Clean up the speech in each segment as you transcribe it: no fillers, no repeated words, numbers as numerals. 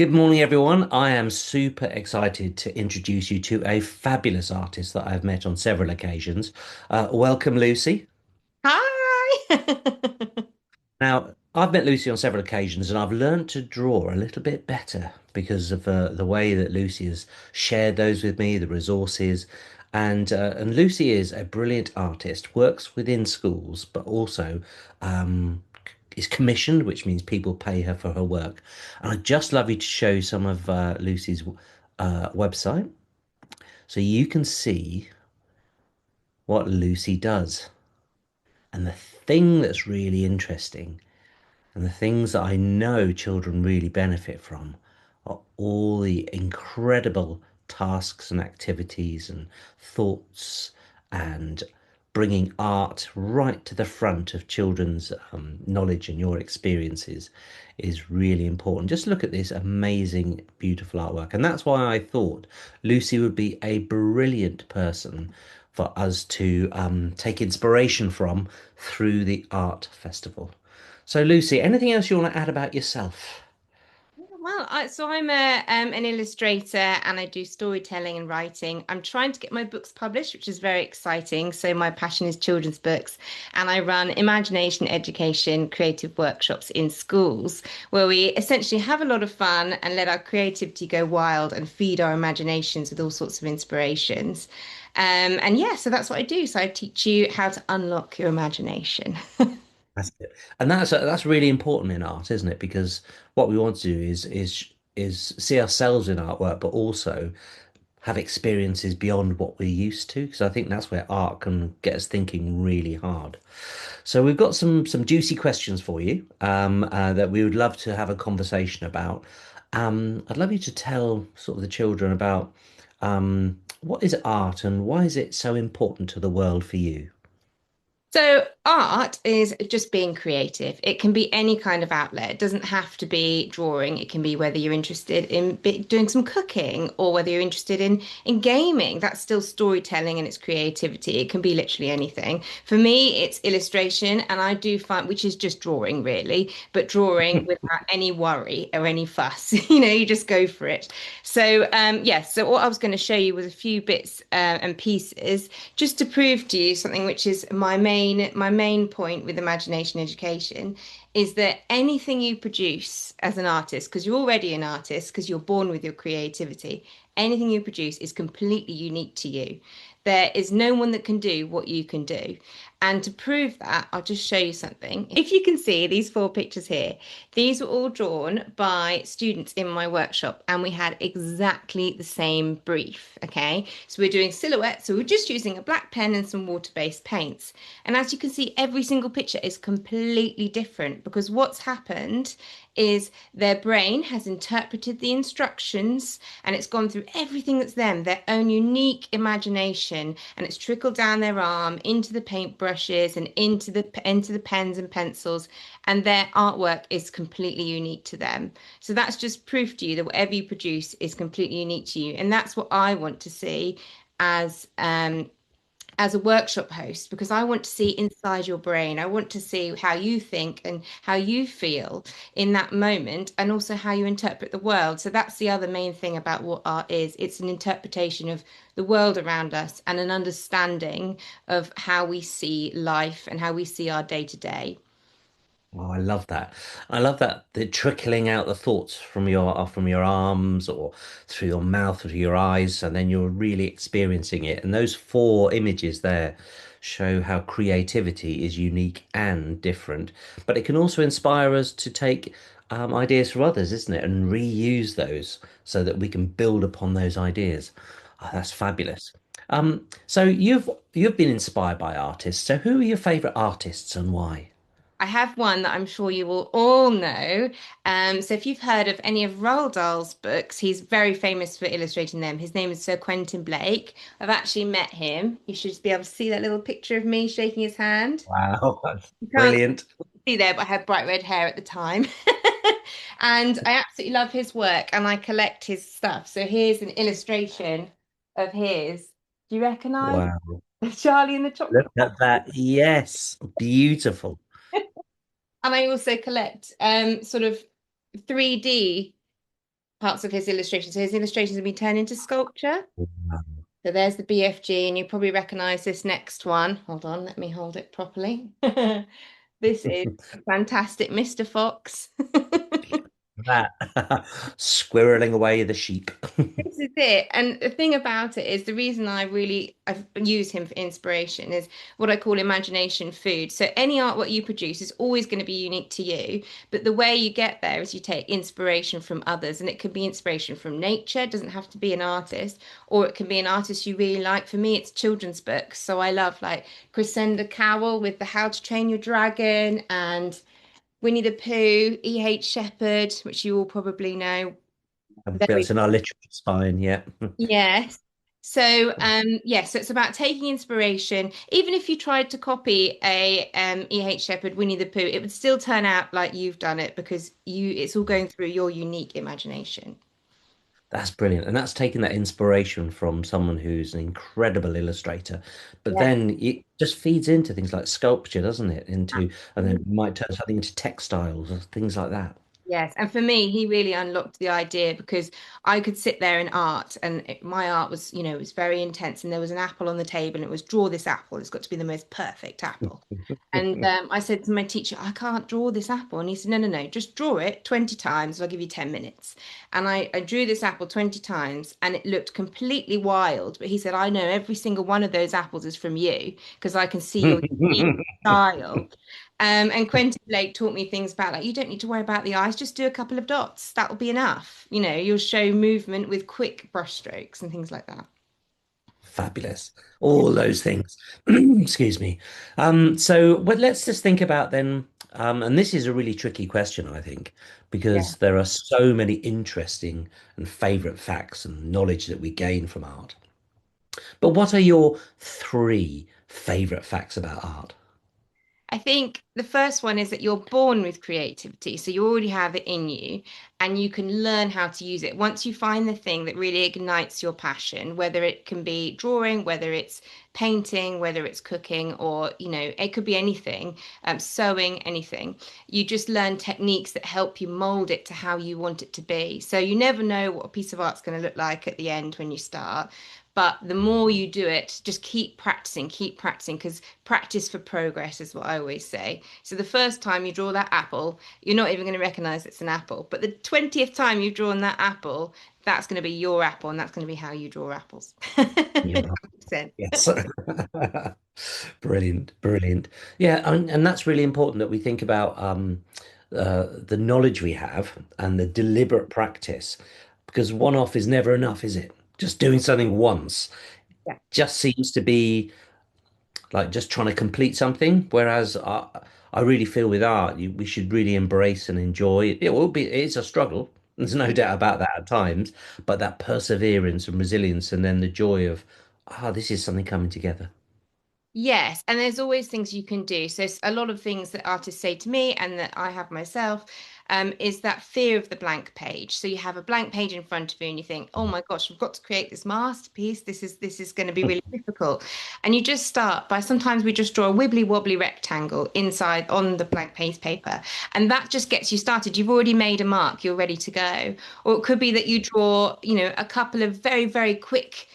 Good morning, everyone. I am super excited to introduce you to a fabulous artist that I've met on several occasions. Welcome, Lucy. Hi. Now, I've met Lucy on several occasions and I've learned to draw a little bit better because of the way that Lucy has shared those with me, the resources. And Lucy is a brilliant artist, works within schools, but also um, is commissioned, which means people pay her for her work. And I'd just love you to show some of Lucy's website so you can see what Lucy does. And the thing that's really interesting and the things that I know children really benefit from are all the incredible tasks and activities and thoughts and bringing art right to the front of children's knowledge and your experiences is really important. Just look at this amazing, beautiful artwork. And that's why I thought Lucy would be a brilliant person for us to take inspiration from through the art festival. So, Lucy, anything else you want to add about yourself? I'm an illustrator and I do storytelling and writing. I'm trying to get my books published, which is very exciting. So my passion is children's books, and I run imagination education creative workshops in schools where we essentially have a lot of fun and let our creativity go wild and feed our imaginations with all sorts of inspirations. And yeah, so that's what I do. So I teach you how to unlock your imagination. That's it. And that's really important in art, isn't it? Because what we want to do is see ourselves in artwork, but also have experiences beyond what we're used to. Because I think that's where art can get us thinking really hard. So we've got some juicy questions for you that we would love to have a conversation about. I'd love you to tell sort of the children about what is art and why is it so important to the world for you? So, art is just being creative. It can be any kind of outlet. It doesn't have to be drawing. It can be whether you're interested in doing some cooking or whether you're interested in gaming. That's still storytelling and it's creativity. It can be literally anything. For me, it's illustration, and I do find, which is just drawing really, but drawing without any worry or any fuss. You just go for it. So, yes. So, what I was going to show you was a few bits and pieces just to prove to you something which is my main point with imagination education is that anything you produce as an artist, because you're already an artist, because you're born with your creativity, anything you produce is completely unique to you. There is no one that can do what you can do. And to prove that, I'll just show you something. If you can see these four pictures here, these were all drawn by students in my workshop, and we had exactly the same brief. Okay, so we're doing silhouettes, so we're just using a black pen and some water-based paints. And as you can see, every single picture is completely different because what's happened is their brain has interpreted the instructions and it's gone through everything that's them, their own unique imagination, and it's trickled down their arm into the paintbrushes and into the pens and pencils, and their artwork is completely unique to them. So that's just proof to you that whatever you produce is completely unique to you, and that's what I want to see as as a workshop host, because I want to see inside your brain. I want to see how you think and how you feel in that moment, and also how you interpret the world. So that's the other main thing about what art is. It's an interpretation of the world around us and an understanding of how we see life and how we see our day to day. Oh, I love that. I love that the trickling out the thoughts from your arms or through your mouth or to your eyes, and then you're really experiencing it. And those four images there show how creativity is unique and different. But it can also inspire us to take ideas from others, isn't it? And reuse those so that we can build upon those ideas. Oh, that's fabulous. So you've been inspired by artists. So who are your favorite artists and why? I have one that I'm sure you will all know. So if you've heard of any of Roald Dahl's books, he's very famous for illustrating them. His name is Sir Quentin Blake. I've actually met him. You should just be able to see that little picture of me shaking his hand. Wow, that's You can't brilliant. see there, but I had bright red hair at the time. And I absolutely love his work and I collect his stuff. So here's an illustration of his. Do you recognize Wow. Charlie and the Chocolate? Look at that. Yes, beautiful. And I also collect sort of 3D parts of his illustration. So his illustrations have been turned into sculpture. Wow. So there's the BFG, and you probably recognize this next one. Hold on, let me hold it properly. This is fantastic Mr. Fox. That squirreling away the sheep. This is it. And the thing about it is the reason I use him for inspiration is what I call imagination food. So any artwork you produce is always going to be unique to you, but the way you get there is you take inspiration from others, and it could be inspiration from nature, it doesn't have to be an artist, or it can be an artist you really like. For me, it's children's books. So I love like Crescenda Cowell with the How to Train Your Dragon and Winnie the Pooh, E.H. Shepherd, which you all probably know. Very That's in our literature spine, yeah. Yes. So, yes, so it's about taking inspiration. Even if you tried to copy a E.H. Shepherd, Winnie the Pooh, it would still turn out like you've done it because it's all going through your unique imagination. That's brilliant. And that's taking that inspiration from someone who's an incredible illustrator. But Yeah. then it just feeds into things like sculpture, doesn't it? And then Absolutely. it might turn something into textiles or things like that. Yes, and for me, he really unlocked the idea because I could sit there in art, and my art was, it was very intense. And there was an apple on the table, and it was draw this apple. It's got to be the most perfect apple. And I said to my teacher, I can't draw this apple. And he said, no, no, no, just draw it 20 times. I'll give you 10 minutes. And I drew this apple 20 times, and it looked completely wild. But he said, I know every single one of those apples is from you because I can see your unique style. And Quentin Blake taught me things about like you don't need to worry about the eyes, just do a couple of dots. That will be enough. You'll show movement with quick brush strokes and things like that. Fabulous. All those things. Excuse me. Let's just think about then, and this is a really tricky question, I think, Yeah. because there are so many interesting and favorite facts and knowledge that we gain from art. But what are your three favorite facts about art? I think the first one is that you're born with creativity. So you already have it in you and you can learn how to use it. Once you find the thing that really ignites your passion, whether it can be drawing, whether it's painting, whether it's cooking, or, it could be anything, sewing, anything, you just learn techniques that help you mold it to how you want it to be. So you never know what a piece of art's going to look like at the end when you start. But the more you do it, just keep practicing, because practice for progress is what I always say. So the first time you draw that apple, you're not even going to recognize it's an apple. But the 20th time you've drawn that apple, that's going to be your apple, and that's going to be how you draw apples. Yeah. If that makes sense. Yes. Brilliant, brilliant. Yeah, and that's really important that we think about the knowledge we have and the deliberate practice, because one off is never enough, is it? Just doing something once Yeah. just seems to be like just trying to complete something. Whereas I really feel with art, we should really embrace and enjoy it. It will be, it's a struggle. There's no doubt about that at times, but that perseverance and resilience, and then the joy of, this is something coming together. Yes, and there's always things you can do. So a lot of things that artists say to me and that I have myself is that fear of the blank page. So you have a blank page in front of you and you think, oh my gosh, I've got to create this masterpiece. This is going to be really difficult. And you just start by sometimes we just draw a wibbly wobbly rectangle inside on the blank page paper. And that just gets you started. You've already made a mark, you're ready to go. Or it could be that you draw, a couple of very, very quick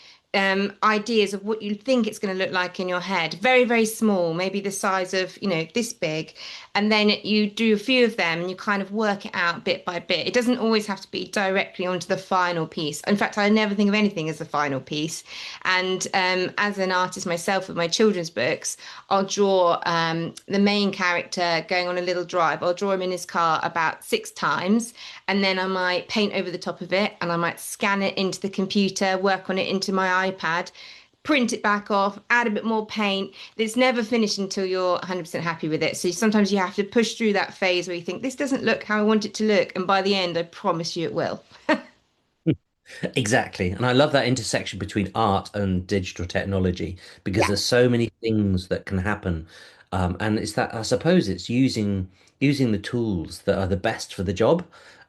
ideas of what you think it's going to look like in your head. Very, very small, maybe the size of, this big. And then you do a few of them and you kind of work it out bit by bit. It doesn't always have to be directly onto the final piece. In fact, I never think of anything as the final piece. And as an artist myself with my children's books, I'll draw the main character going on a little drive. I'll draw him in his car about 6 times, and then I might paint over the top of it, and I might scan it into the computer, work on it into my iPad, print it back off, add a bit more paint. It's never finished until you're 100% happy with it. So sometimes you have to push through that phase where you think, this doesn't look how I want it to look. And by the end, I promise you it will. Exactly. And I love that intersection between art and digital technology because Yeah. there's so many things that can happen. And it's that I suppose it's using the tools that are the best for the job.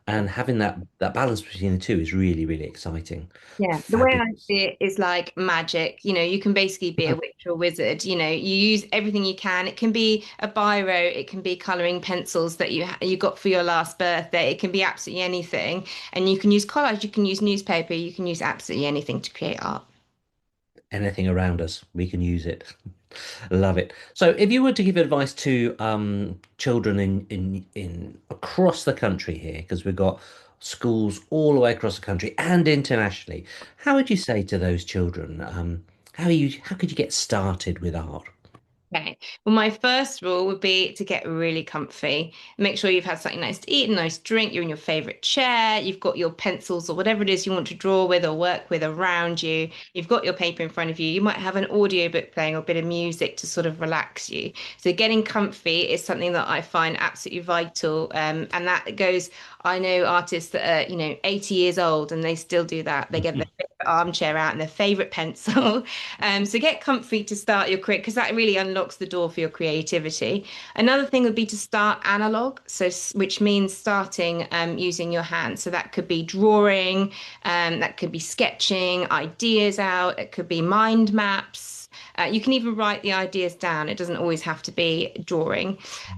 And having that balance between the two is really, really exciting. Yeah, the way I Fabulous. see it is like magic. You know, you can basically be a witch or wizard. You know, you use everything you can. It can be a biro, it can be coloring pencils that you got for your last birthday. It can be absolutely anything. And you can use collage, you can use newspaper, you can use absolutely anything to create art. Anything around us, we can use it. Love it. So, if you were to give advice to children in across the country here, because we've got schools all the way across the country and internationally, how would you say to those children, how could you get started with art? Okay. Well, my first rule would be to get really comfy. Make sure you've had something nice to eat, a nice drink, you're in your favorite chair, you've got your pencils or whatever it is you want to draw with or work with around you. You've got your paper in front of you. You might have an audiobook playing or a bit of music to sort of relax you. So getting comfy is something that I find absolutely vital. And that goes, I know artists that are, 80 years old and they still do that. They get their favorite armchair out and their favorite pencil. So get comfy to start your career because that really unlocks the door for your creativity. Another thing would be to start analog, which means starting using your hands. So that could be drawing, that could be sketching ideas out, it could be mind maps. You can even write the ideas down. It doesn't always have to be drawing.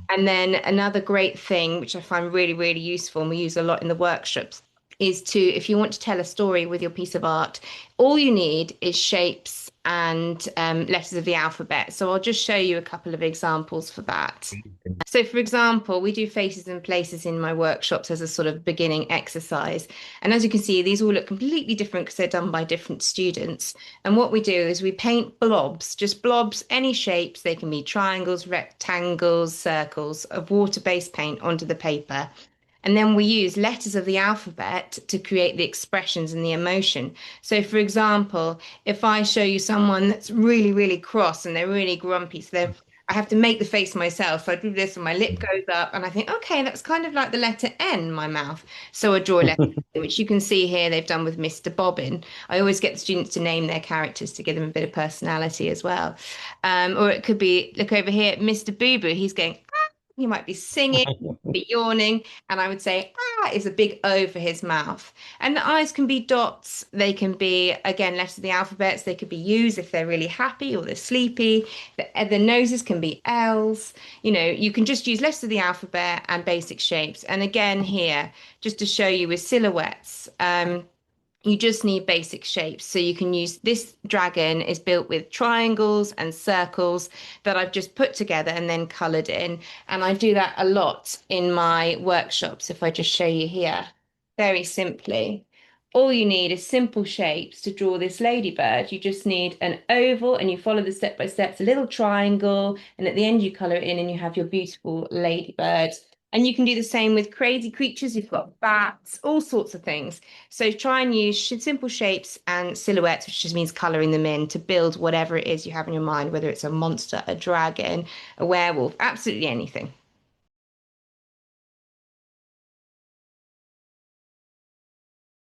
And then another great thing, which I find really, really useful, and we use a lot in the workshops, is to, if you want to tell a story with your piece of art, all you need is shapes and letters of the alphabet. So I'll just show you a couple of examples for that. So, for example, we do faces and places in my workshops as a sort of beginning exercise. And as you can see, these all look completely different because they're done by different students. And what we do is we paint blobs, just blobs, any shapes. They can be triangles, rectangles, circles of water-based paint onto the paper. And then we use letters of the alphabet to create the expressions and the emotion. So, for example, if I show you someone that's really, really cross and they're really grumpy, I have to make the face myself. So I do this and my lip goes up, and I think, okay, that's kind of like the letter N, my mouth. So I draw a letter, which you can see here they've done with Mr. Bobbin. I always get the students to name their characters to give them a bit of personality as well. Or it could be, look over here, Mr. Boo Boo. He's going, he might be singing, be yawning, and I would say, is a big O for his mouth. And the eyes can be dots. They can be, again, letters of the alphabets. They could be U's if they're really happy or they're sleepy. The noses can be L's. You can just use letters of the alphabet and basic shapes. And again, here, just to show you with silhouettes, you just need basic shapes. So you can use this dragon is built with triangles and circles that I've just put together and then colored in. And I do that a lot in my workshops. If I just show you here, very simply, all you need is simple shapes to draw this ladybird. You just need an oval and you follow the step by steps, a little triangle, and at the end you color it in and you have your beautiful ladybird. And you can do the same with crazy creatures. You've got bats, all sorts of things. So try and use simple shapes and silhouettes, which just means coloring them in to build whatever it is you have in your mind, whether it's a monster, a dragon, a werewolf, absolutely anything.